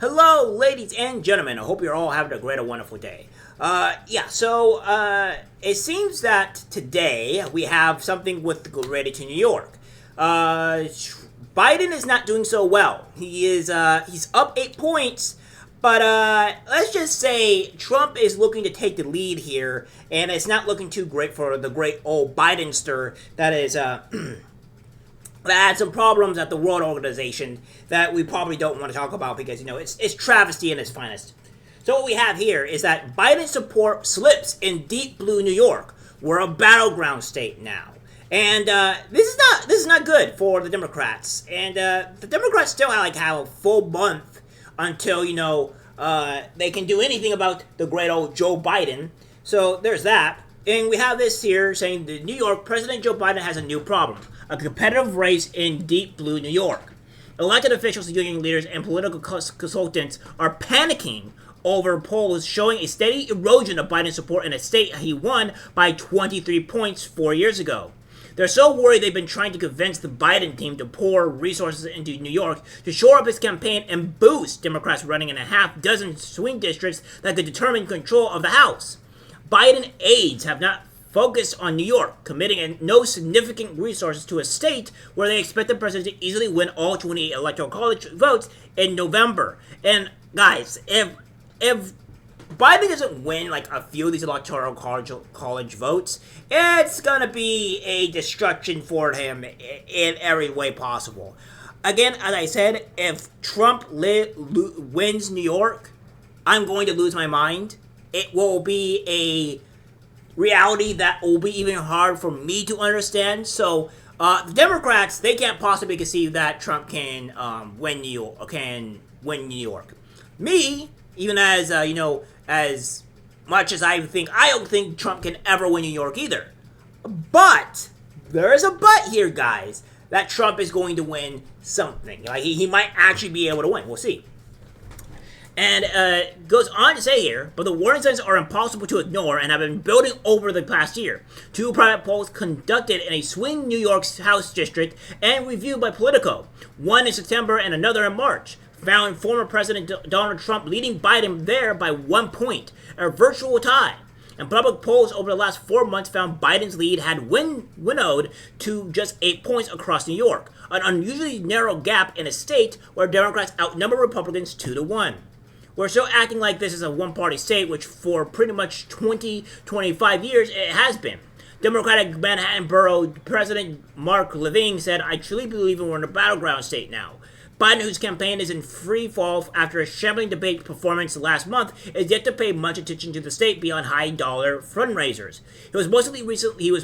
Hello, ladies and gentlemen. I hope you're all having a great and wonderful day. It seems that today we have something with related to New York. Biden is not doing so well. He's up 8 points, but let's just say Trump is looking to take the lead here, and it's not looking too great for the great old Bidenster that is that had some problems at the World Organization that we probably don't want to talk about because, it's travesty in its finest. So what we have here is that Biden support slips in deep blue New York. We're a battleground state now. And this is not good for the Democrats. And the Democrats still have a full month until, they can do anything about the great old Joe Biden. So there's that. And we have this here saying that New York President Joe Biden has a new problem. A competitive race in deep blue New York. Elected officials, union leaders, and political consultants are panicking over polls showing a steady erosion of Biden's support in a state he won by 23 points 4 years ago. They're so worried they've been trying to convince the Biden team to pour resources into New York to shore up his campaign and boost Democrats running in a half dozen swing districts that could determine control of the House. Biden aides have not focused on New York, committing no significant resources to a state where they expect the president to easily win all 28 electoral college votes in November. And guys, if Biden doesn't win like a few of these electoral college votes, it's gonna be a destruction for him in every way possible. Again, as I said, if Trump wins New York, I'm going to lose my mind. It will be a reality that will be even hard for me to understand. So the Democrats, they can't possibly conceive that Trump can win New York. Me, even as as much as I don't think Trump can ever win New York either. But there is a but here, guys, that Trump is going to win something. Like he might actually be able to win. We'll see. And goes on to say here, but the warning signs are impossible to ignore and have been building over the past year. Two private polls conducted in a swing New York's House district and reviewed by Politico, one in September and another in March, found former President Donald Trump leading Biden there by 1 point, a virtual tie. And public polls over the last 4 months found Biden's lead had winnowed to just 8 points across New York, an unusually narrow gap in a state where Democrats outnumber Republicans 2-1. We're still acting like this is a one-party state, which for pretty much 25 years it has been. Democratic Manhattan Borough President Mark Levine said, "I truly believe we're in a battleground state now." Biden, whose campaign is in free fall after a shambling debate performance last month, is yet to pay much attention to the state beyond high-dollar fundraisers. He was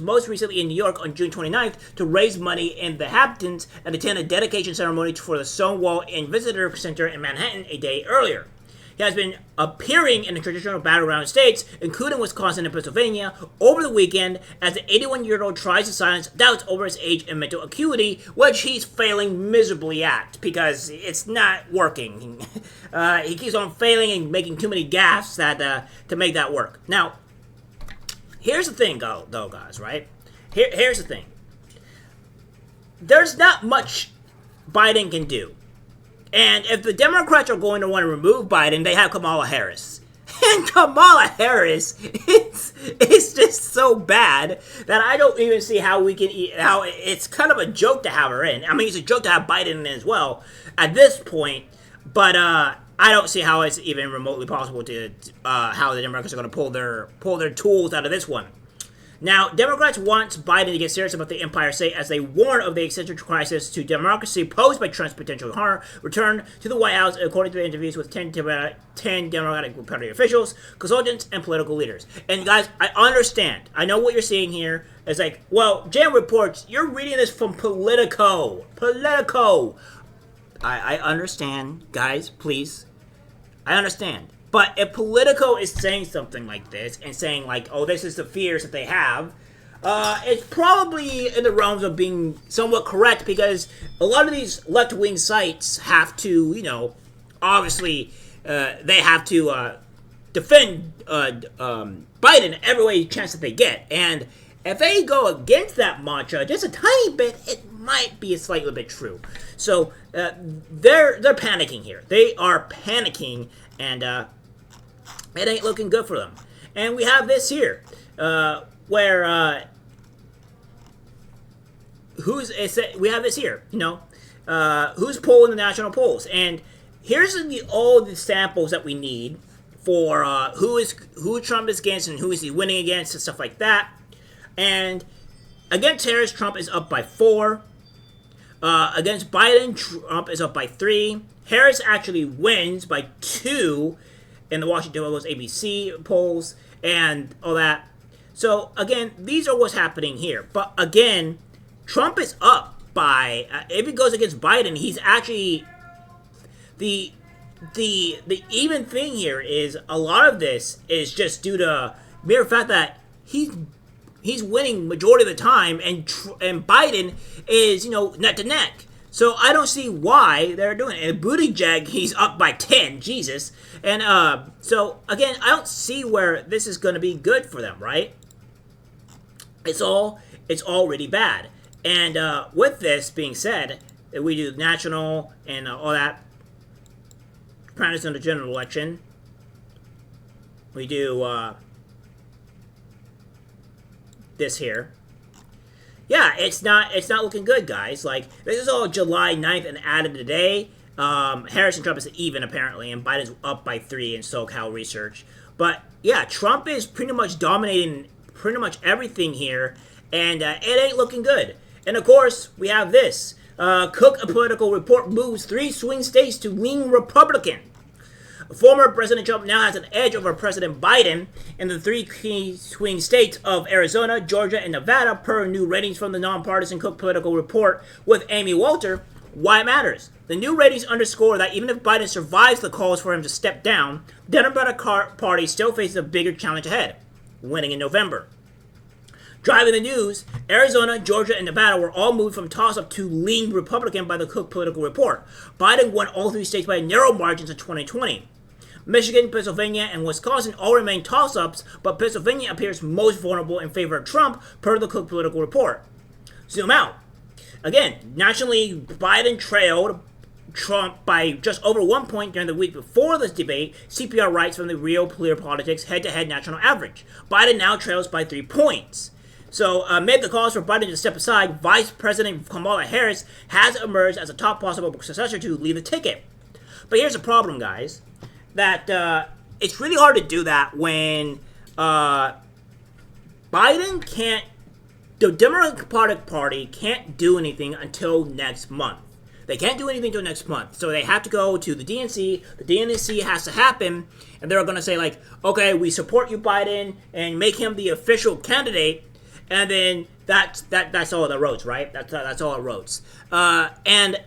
most recently in New York on June 29th to raise money in the Hamptons and attend a dedication ceremony for the Stonewall Inn Visitor Center in Manhattan a day earlier. He has been appearing in the traditional battleground states, including Wisconsin and Pennsylvania, over the weekend as the 81-year-old tries to silence doubts over his age and mental acuity, which he's failing miserably at because it's not working. He keeps on failing and making too many gaffes to make that work. Now, here's the thing, though, guys, right? Here's the thing. There's not much Biden can do. And if the Democrats are going to want to remove Biden, they have Kamala Harris. And Kamala Harris, it's just so bad that I don't even see how it's kind of a joke to have her in. I mean, it's a joke to have Biden in as well at this point, but I don't see how it's even remotely possible to how the Democrats are going to pull their tools out of this one. Now, Democrats want Biden to get serious about the Empire State as they warn of the existential crisis to democracy posed by Trump's potential return to the White House, according to interviews with 10 Democratic Party officials, consultants, and political leaders. And guys, I understand. I know what you're seeing here. It's like, well, Jan reports, you're reading this from Politico. Politico. I understand. Guys, please. I understand. But if Politico is saying something like this and saying like, oh, this is the fears that they have, it's probably in the realms of being somewhat correct because a lot of these left-wing sites have to, obviously, they have to defend Biden every way chance that they get. And If they go against that mantra just a tiny bit, it might be a slightly bit true. So they're panicking here. They are panicking, and it ain't looking good for them. And we have this here, where we have this here, who's polling the national polls, and here's all the samples that we need for who Trump is against and who is he winning against and stuff like that. And against Harris, Trump is up by 4. Against Biden, Trump is up by 3. Harris actually wins by 2 in the Washington Post, ABC polls, and all that. So again, these are what's happening here. But again, Trump is up by if he goes against Biden, he's actually the even thing here is a lot of this is just due to mere fact that he's winning majority of the time, and Biden is neck to neck. So I don't see why they're doing it. And Buttigieg, he's up by 10, Jesus. And so again, I don't see where this is going to be good for them, right? It's all really bad. And with this being said, we do national and all that. Practice on the general election. We do this here. Yeah, it's not looking good, guys. Like, this is all July 9th and added today. Harris and Trump is even, apparently, and Biden's up by 3 in SoCal research. But, yeah, Trump is pretty much dominating pretty much everything here, and it ain't looking good. And, of course, we have this. Cook, a political report, moves 3 swing states to lean Republican. Former President Trump now has an edge over President Biden in the 3 key swing states of Arizona, Georgia, and Nevada, per new ratings from the nonpartisan Cook Political Report with Amy Walter. Why it matters. The new ratings underscore that even if Biden survives the calls for him to step down, the Democratic Party still faces a bigger challenge ahead, winning in November. Driving the news, Arizona, Georgia, and Nevada were all moved from toss-up to lean Republican by the Cook Political Report. Biden won all 3 states by narrow margins in 2020. Michigan, Pennsylvania, and Wisconsin all remain toss-ups, but Pennsylvania appears most vulnerable in favor of Trump, per the Cook Political Report. Zoom out. Again, nationally, Biden trailed Trump by just over 1 point during the week before this debate, CPR writes from the Real Clear Politics head-to-head national average. Biden now trails by 3 points. So, amid the calls for Biden to step aside, Vice President Kamala Harris has emerged as a top possible successor to lead the ticket. But here's the problem, guys. That it's really hard to do that when Biden can't, the Democratic Party can't do anything until next month. They can't do anything until next month. So they have to go to the DNC. The DNC has to happen, and they're going to say, like, okay, we support you, Biden, and make him the official candidate, and then that's all that roads, right? That's all it roads. And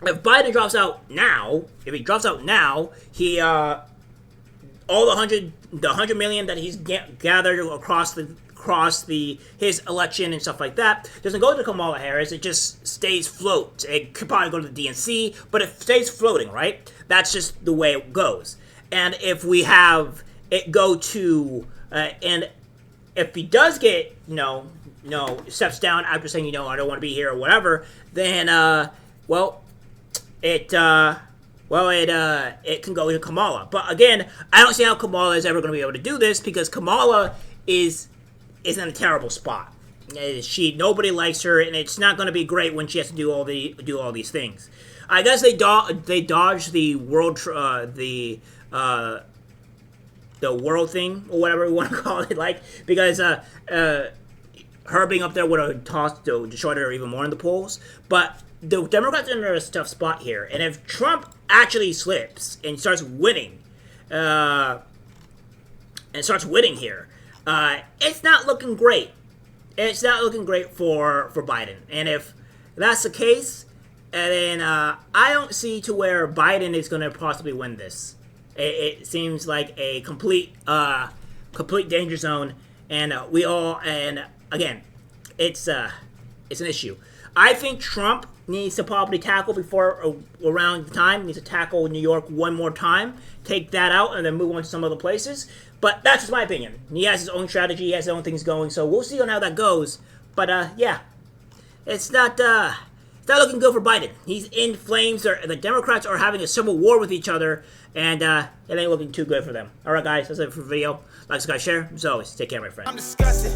if Biden drops out now, he all the 100 million that he's gathered across his election and stuff like that doesn't go to Kamala Harris. It just stays float. It could probably go to the DNC, but it stays floating, right? That's just the way it goes. And if we have it go to and if he does get steps down after saying I don't want to be here or whatever, then it can go to Kamala. But again, I don't see how Kamala is ever going to be able to do this, because Kamala is in a terrible spot. Nobody likes her, and it's not going to be great when she has to do all these things. I guess they dodged the world thing, or whatever we want to call it, because her being up there would have destroyed her even more in the polls. But the Democrats are in a tough spot here, and if Trump actually slips and starts winning, here, it's not looking great. It's not looking great for Biden. And if that's the case, then I don't see to where Biden is going to possibly win this. It seems like a complete danger zone, and again, it's an issue. I think Trump needs to probably tackle before around the time, needs to tackle New York one more time, take that out, and then move on to some other places. But that's just my opinion. He has his own strategy, he has his own things going, so we'll see on how that goes. But yeah, it's not looking good for Biden. He's in flames. The Democrats are having a civil war with each other, and it ain't looking too good for them. All right, guys, that's it for the video. Like, subscribe, share. As always, take care, my friend. I'm disgusted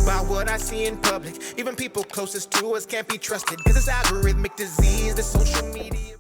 by what I see in public. Even people closest to us can't be trusted, because it's algorithmic disease, the social media.